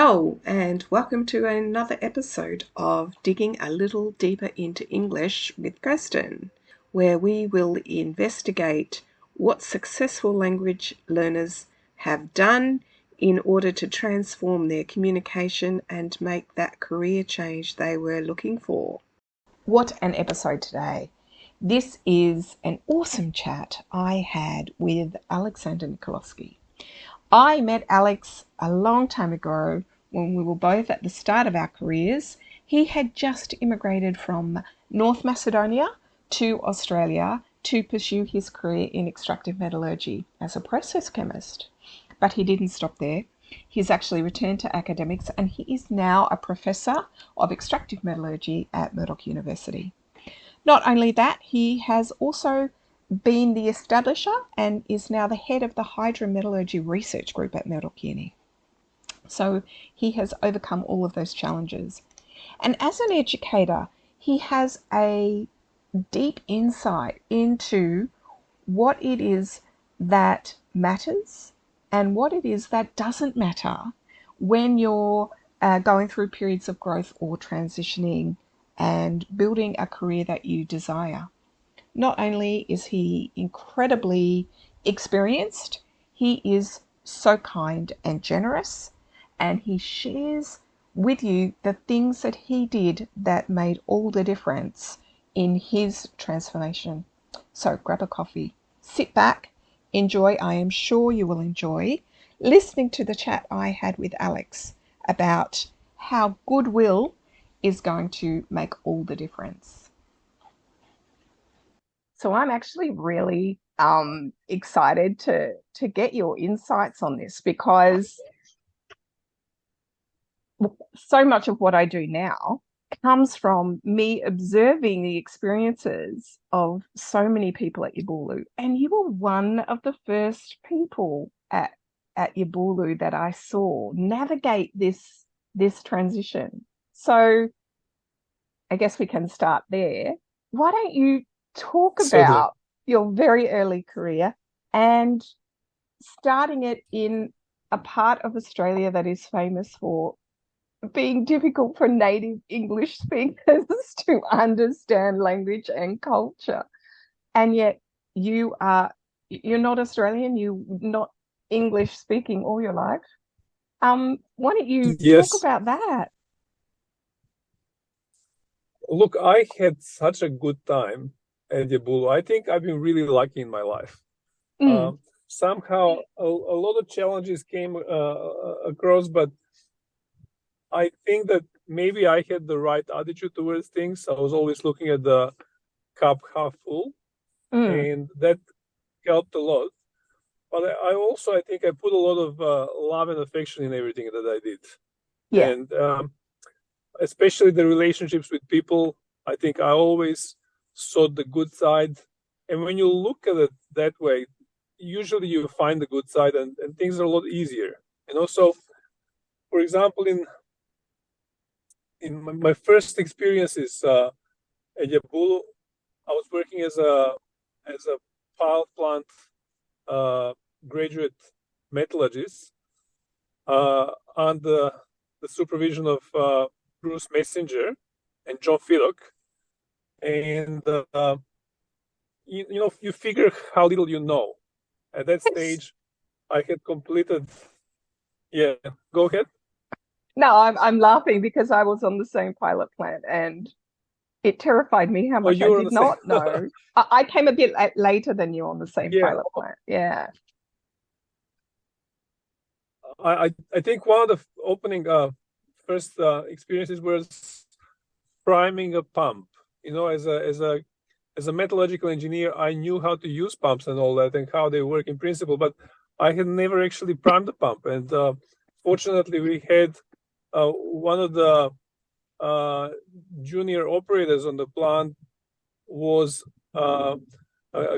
Hello, and welcome to another episode of Digging a Little Deeper into English with Kirsten, where we will investigate what successful language learners have done in order to transform their communication and make that career change they were looking for. What an episode today! This is an awesome chat I had with Aleks Nikoloski. I met Aleks a long time ago when we were both at the start of our careers. He had just immigrated from North Macedonia to Australia to pursue his career in extractive metallurgy as a process chemist. But he didn't stop there. He's actually returned to academics and he is now a Professor of Extractive Metallurgy at Murdoch University. Not only that, he has also been the establisher and is now the head of the hydrometallurgy research group at Murdoch Uni. So he has overcome all of those challenges. And as an educator, he has a deep insight into what it is that matters and what it is that doesn't matter when you're going through periods of growth or transitioning and building a career that you desire. Not only is he incredibly experienced, he is so kind and generous, and he shares with you the things that he did that made all the difference in his transformation. So grab a coffee, sit back, enjoy. I am sure you will enjoy listening to the chat I had with Aleks about how goodwill is going to make all the difference. So I'm actually really excited to get your insights on this, because so much of what I do now comes from me observing the experiences of so many people at Yabulu. And you were one of the first people at Yabulu that I saw navigate this transition. So I guess we can start there. Why don't you talk about your very early career and starting it in a part of Australia that is famous for being difficult for native English speakers to understand language and culture. And yet you're not Australian, you're not English speaking all your life. Why don't you talk about that? Look, I had such a good time at Yabulu. I think I've been really lucky in my life. Somehow a lot of challenges came across, but I think that maybe I had the right attitude towards things. I was always looking at the cup half full, and that helped a lot. But I think I put a lot of love and affection in everything that I did. Yeah. And especially the relationships with people, I think I always saw the good side. And when you look at it that way, usually you find the good side and things are a lot easier. So, for example, in my first experiences at Yabulu, I was working as a power plant graduate metallurgist under the supervision of Bruce Messenger and John Fiddock. And you figure how little you know. At that stage, I had completed. Yeah, go ahead. No, I'm laughing because I was on the same pilot plant and it terrified me how much I did not know. I came a bit later than you on the same pilot plant. Yeah. I think one of the opening first experiences was priming a pump. As a metallurgical engineer, I knew how to use pumps and all that and how they work in principle, but I had never actually primed the pump. And fortunately, we had one of the junior operators on the plant was a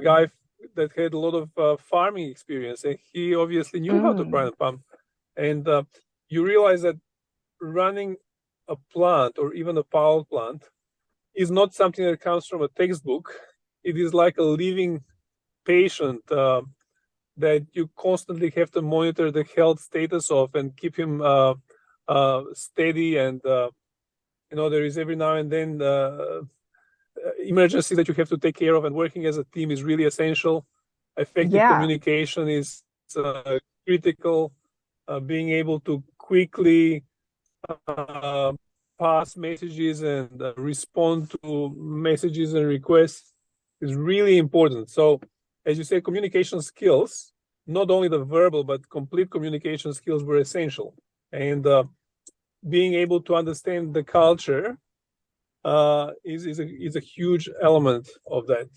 guy that had a lot of farming experience, and he obviously knew how to prime the pump. And you realize that running a plant or even a power plant is not something that comes from a textbook. It is like a living patient that you constantly have to monitor the health status of and keep him steady, and there is every now and then emergency that you have to take care of, and working as a team is really essential. Effective communication is critical. Being able to quickly pass messages and respond to messages and requests is really important. So, as you say, communication skills, not only the verbal, but complete communication skills were essential. And being able to understand the culture is a huge element of that.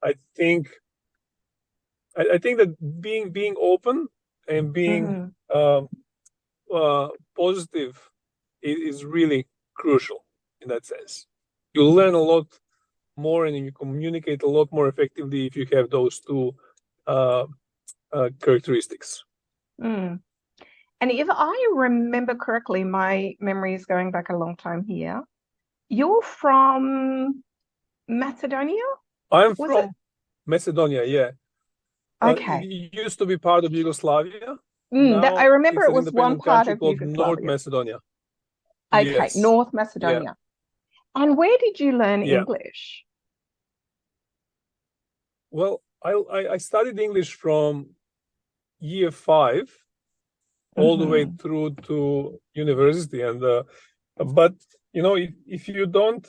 I think that being open and being positive is really crucial in that sense. You learn a lot more and you communicate a lot more effectively if you have those two characteristics. And if I remember correctly, my memory is going back a long time here. You're from Macedonia? I'm from Macedonia, yeah. Okay. It used to be part of Yugoslavia. I remember it was one part of called Yugoslavia. North Macedonia. Okay, yes. North Macedonia. Yeah. And where did you learn English? Well, I studied English from year 5 all the way through to university, and but if you don't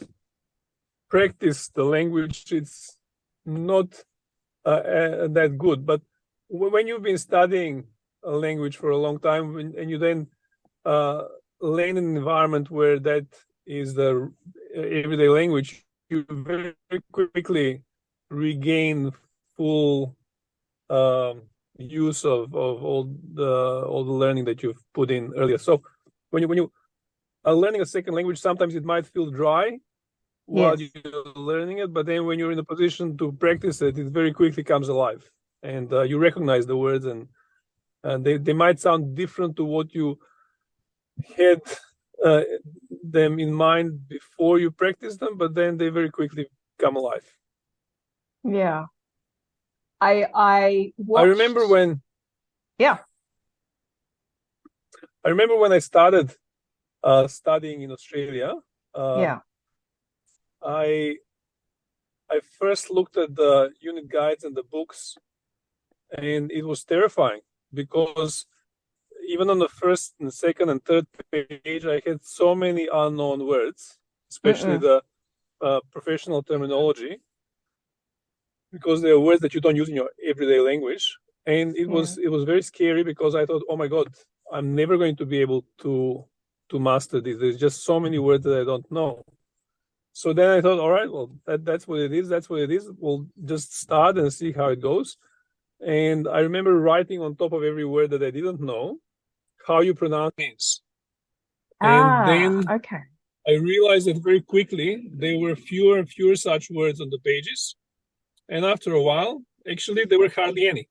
practice the language, it's not that good. But when you've been studying a language for a long time, and you then land in an environment where that is the everyday language, you very quickly regain full use of all the learning that you've put in earlier. So when you are learning a second language, sometimes it might feel dry while you're learning it, but then when you're in a position to practice it, it very quickly comes alive, and you recognize the words, and they might sound different to what you had them in mind before you practice them, but then they very quickly come alive. Yeah. I remember when I remember when I started studying in Australia. I first looked at the unit guides and the books, and it was terrifying because even on the first and second and third page, I had so many unknown words, especially the professional terminology, because they are words that you don't use in your everyday language. And it was very scary because I thought, oh my God, I'm never going to be able to master this. There's just so many words that I don't know. So then I thought, all right, well, that's what it is. That's what it is. We'll just start and see how it goes. And I remember writing on top of every word that I didn't know how you pronounce things. And then I realized that very quickly there were fewer and fewer such words on the pages. And after a while, actually, there were hardly any.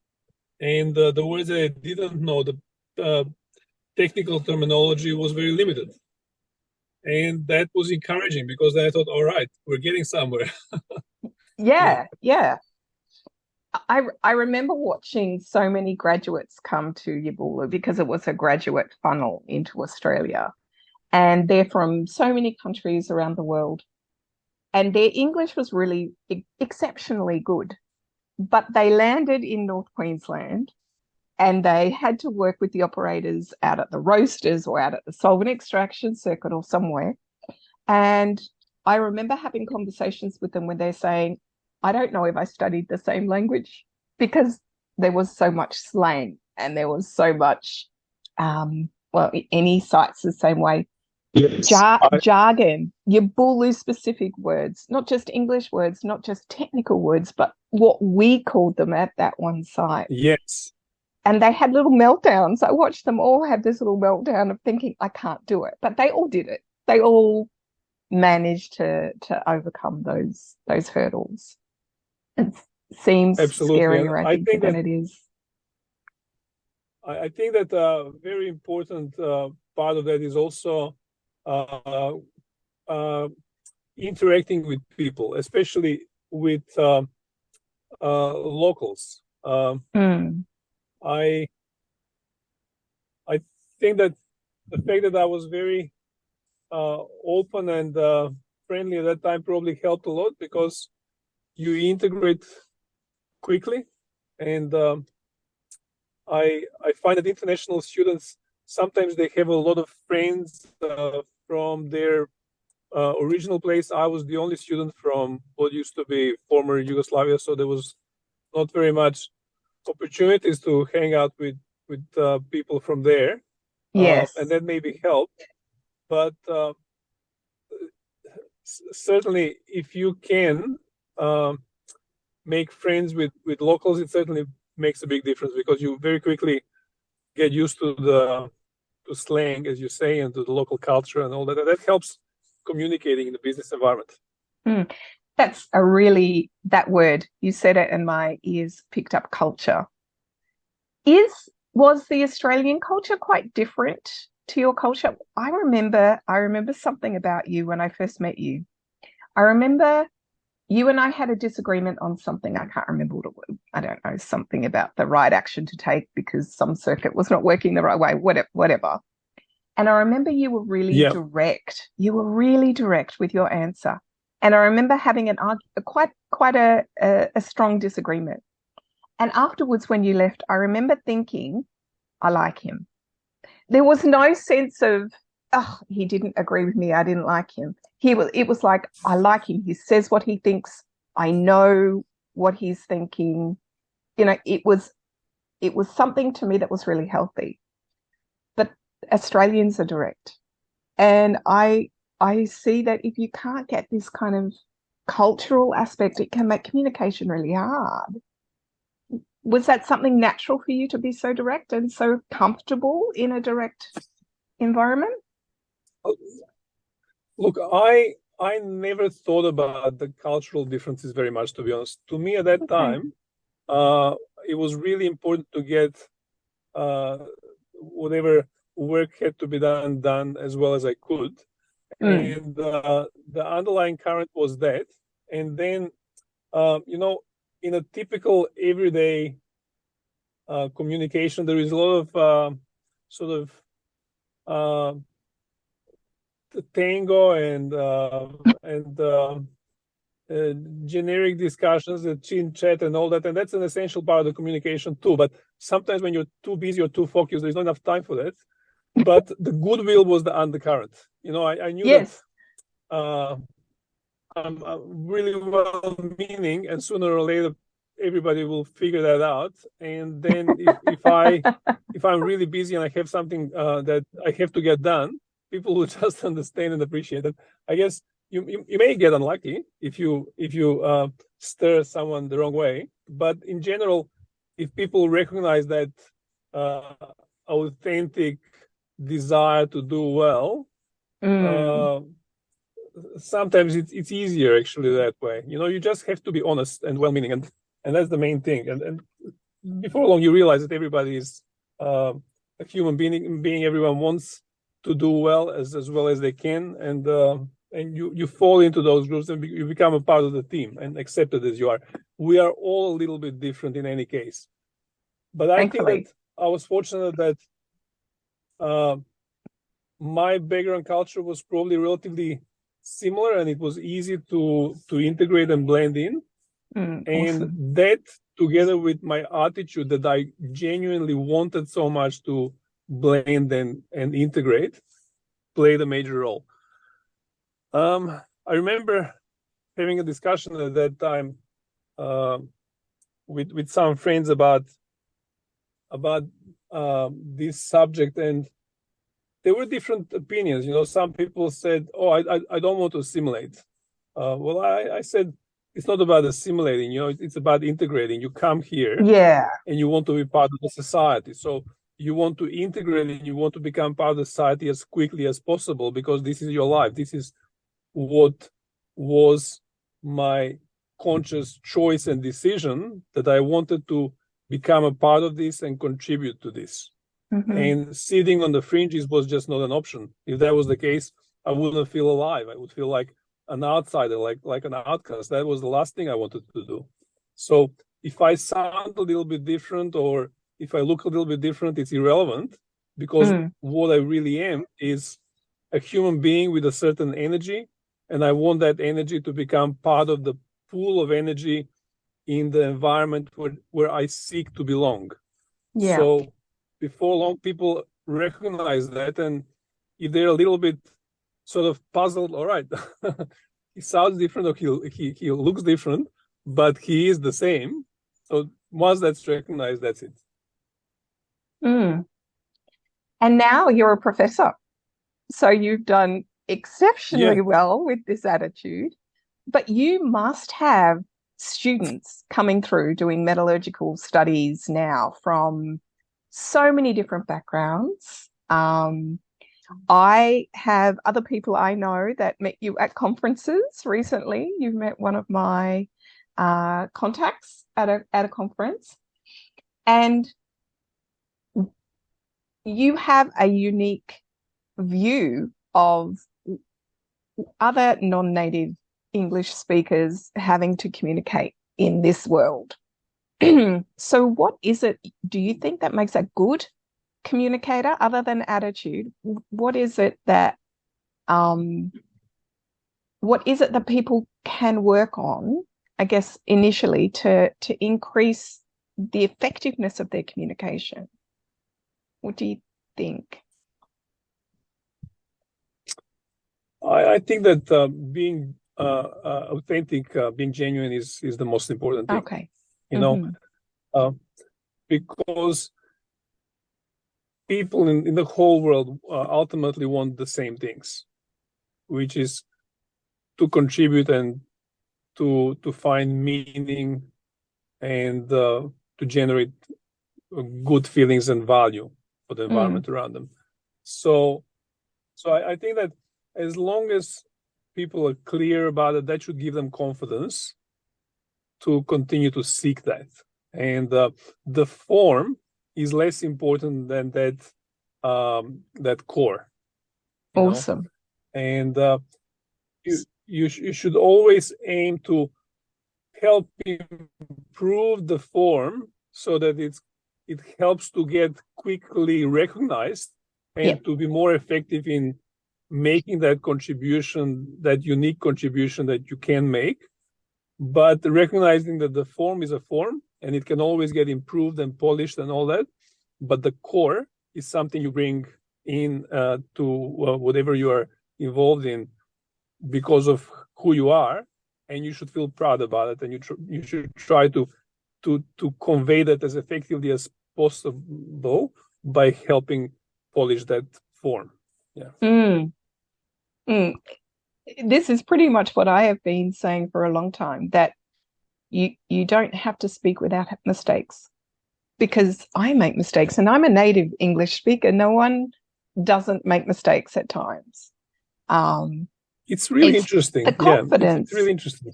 And the words that I didn't know, the technical terminology was very limited. And that was encouraging because I thought, all right, we're getting somewhere. Yeah. I remember watching so many graduates come to Yabulu because it was a graduate funnel into Australia. And they're from so many countries around the world. And their English was really exceptionally good. But they landed in North Queensland and they had to work with the operators out at the roasters or out at the solvent extraction circuit or somewhere. And I remember having conversations with them when they're saying, I don't know if I studied the same language, because there was so much slang and there was so much, any site's the same way. Yes. Jargon, Yabulu specific words, not just English words, not just technical words, but what we called them at that one site. Yes. And they had little meltdowns. I watched them all have this little meltdown of thinking, I can't do it. But they all did it. They all managed to overcome those hurdles. It seems scarier, I think, than it is. I think that a very important part of that is also interacting with people, especially with locals. I think that the fact that I was very open and friendly at that time probably helped a lot, because you integrate quickly. And I find that international students, sometimes they have a lot of friends from their original place. I was the only student from what used to be former Yugoslavia, so there was not very much opportunities to hang out with people from there. Yes. And that maybe helped. But certainly, if you can make friends with locals, it certainly makes a big difference, because you very quickly get used to the slang, as you say, and to the local culture and all that. And that helps communicating in the business environment. That's that word, you said it and my ears picked up, culture. Was the Australian culture quite different to your culture? I remember something about you when I first met you. I remember you and I had a disagreement on something. I can't remember what it was. I don't know, something about the right action to take because some circuit was not working the right way, whatever. And I remember you were really direct. You were really direct with your answer. And I remember having quite a strong disagreement. And afterwards, when you left, I remember thinking, I like him. There was no sense of, oh, he didn't agree with me, I didn't like him. It was like, I like him. He says what he thinks. I know what he's thinking. You know, it was something to me that was really healthy. But Australians are direct. And I see that if you can't get this kind of cultural aspect, it can make communication really hard. Was that something natural for you to be so direct and so comfortable in a direct environment? Look, I never thought about the cultural differences very much, to be honest. To me at that time, it was really important to get whatever work had to be done as well as I could. And the underlying current was that. And then, in a typical everyday communication, there is a lot of sort of tango and generic discussions, the chin chat and all that, and that's an essential part of the communication too. But sometimes when you're too busy or too focused, there's not enough time for that. But the goodwill was the undercurrent. I knew that I'm really well-meaning, and sooner or later everybody will figure that out. And then if I'm really busy and I have something that I have to get done, people will just understand and appreciate it. I guess you may get unlucky if you stir someone the wrong way, but in general, if people recognize that authentic desire to do well, sometimes it's easier actually that way. You just have to be honest and well-meaning, and that's the main thing. And before long, you realize that everybody is a human being. Everyone wants to do well as well as they can, and you fall into those groups and you become a part of the team and accepted as you are. We are all a little bit different in any case, but I think that I was fortunate that my background culture was probably relatively similar, and it was easy to integrate and blend in. And awesome. That, together with my attitude that I genuinely wanted so much to blend and integrate, played a major role. I remember having a discussion at that time with some friends about this subject, and there were different opinions. Some people said, "Oh, I don't want to assimilate." Well, I said, it's not about assimilating. It's about integrating. You come here, and you want to be part of the society. So you want to integrate and you want to become part of the society as quickly as possible, because this is your life. This is what was my conscious choice and decision, that I wanted to become a part of this and contribute to this. And sitting on the fringes was just not an option. If that was the case, I wouldn't feel alive. I would feel like an outsider, like an outcast. That was the last thing I wanted to do. So if I sound a little bit different, or if I look a little bit different, it's irrelevant. because what I really am is a human being with a certain energy, and I want that energy to become part of the pool of energy in the environment where I seek to belong. Yeah. So before long, people recognize that, and if they're a little bit sort of puzzled, all right, he sounds different, or he looks different, but he is the same. So once that's recognized, that's it. And now you're a professor. So you've done exceptionally well with this attitude, but you must have students coming through doing metallurgical studies now from so many different backgrounds. I have other people I know that met you at conferences recently. You've met one of my contacts at a conference, and you have a unique view of other non-native English speakers having to communicate in this world. So what is it, do you think, that makes a good communicator other than attitude? What is it that people can work on, I guess, initially to increase the effectiveness of their communication? What do you think? I think that being authentic, being genuine is the most important thing. Okay. You know, because people in the whole world ultimately want the same things, which is to contribute and to find meaning and to generate good feelings and value for the environment around them. So I think that as long as people are clear about it, that should give them confidence to continue to seek that. And the form is less important than that core. Awesome. And you should always aim to help improve the form so that it helps to get quickly recognized and to be more effective in making that contribution, that unique contribution that you can make, but recognizing that the form is a form and it can always get improved and polished and all that. But the core is something you bring in to whatever you are involved in because of who you are, and you should feel proud about it, and you should try to convey that as effectively as possible by helping polish that form. This is pretty much what I have been saying for a long time, that you don't have to speak without mistakes, because I make mistakes and I'm a native English speaker. No one doesn't make mistakes at times. It's really interesting. The confidence. It's really interesting.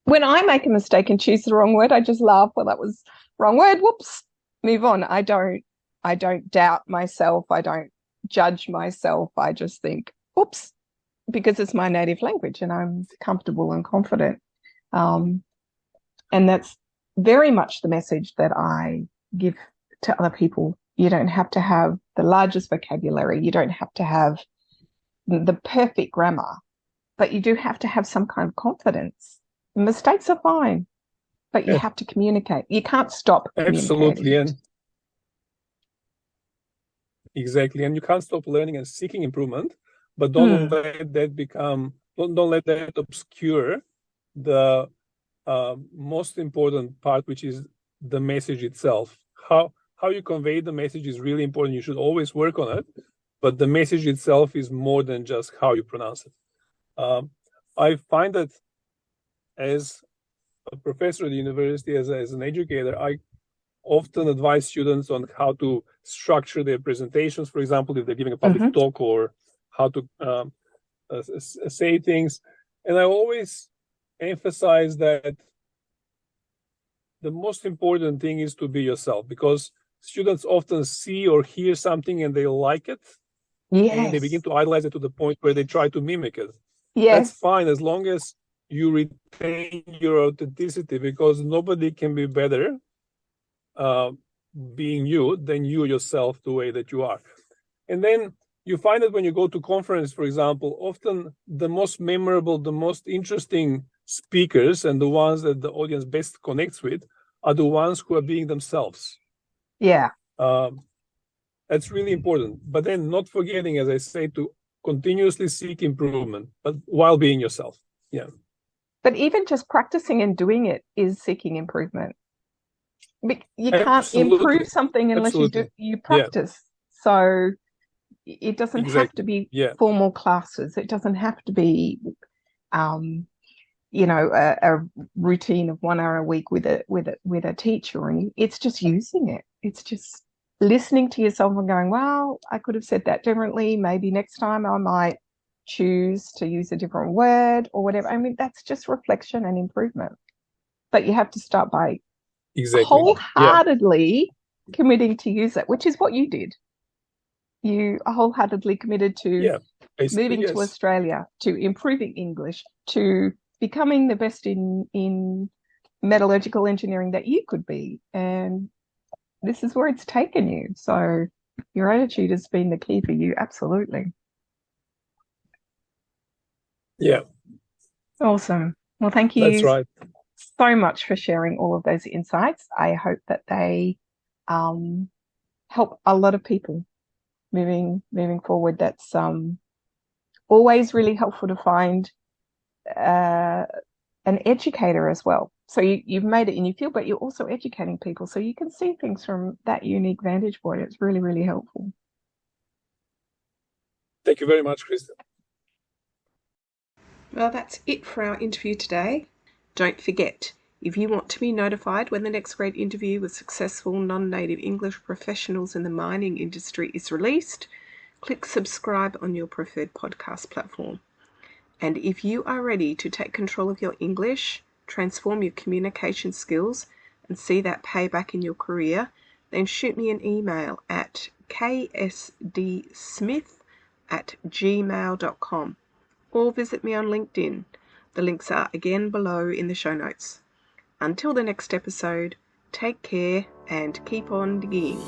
When I make a mistake and choose the wrong word, I just laugh. Well, that was wrong word. Whoops. Move on. I don't doubt myself. I don't judge myself. I just think, oops, because it's my native language and I'm comfortable and confident. And that's very much the message that I give to other people. You don't have to have the largest vocabulary. You don't have to have the perfect grammar, but you do have to have some kind of confidence. Mistakes are fine, but you have to communicate. You can't stop Absolutely. And exactly. And you can't stop learning and seeking improvement, but don't let that obscure the most important part, which is the message itself. How you convey the message is really important. You should always work on it, but the message itself is more than just how you pronounce it. I find that as a professor at the university, as an educator, I often advise students on how to structure their presentations, for example, if they're giving a public talk, or how to say things. And I always emphasize that the most important thing is to be yourself, because students often see or hear something and they like it. And they begin to idolize it to the point where they try to mimic it. That's fine, as long as you retain your authenticity, because nobody can be better being you than you yourself the way that you are. And then you find that when you go to conference, for example, often the most memorable, the most interesting speakers and the ones that the audience best connects with are the ones who are being themselves. Yeah. That's really important. But then not forgetting, as I say, to continuously seek improvement, but while being yourself. Yeah. But even just practicing and doing it is seeking improvement. You can't Absolutely. improve something unless you practice. So it doesn't have to be formal classes. It doesn't have to be, a routine of 1 hour a week with a teacher. And it's just using it. It's just listening to yourself and going, well, I could have said that differently. Maybe next time I might choose to use a different word or whatever. I mean, that's just reflection and improvement. But you have to start by wholeheartedly committing to use it, which is what you did. You wholeheartedly committed to moving to Australia, to improving English, to becoming the best in metallurgical engineering that you could be. And this is where it's taken you. So your attitude has been the key for you. Absolutely. Yeah. Awesome. Well, thank you so much for sharing all of those insights. I hope that they help a lot of people moving forward. That's always really helpful to find an educator as well. So you've made it in your field, but you're also educating people, so you can see things from that unique vantage point. It's really, really helpful. Thank you very much, Krista. Well, that's it for our interview today. Don't forget, if you want to be notified when the next great interview with successful non-native English professionals in the mining industry is released, click subscribe on your preferred podcast platform. And if you are ready to take control of your English, transform your communication skills, and see that payback in your career, then shoot me an email at ksdsmith@gmail.com or visit me on LinkedIn. The links are again below in the show notes. Until the next episode, take care and keep on digging.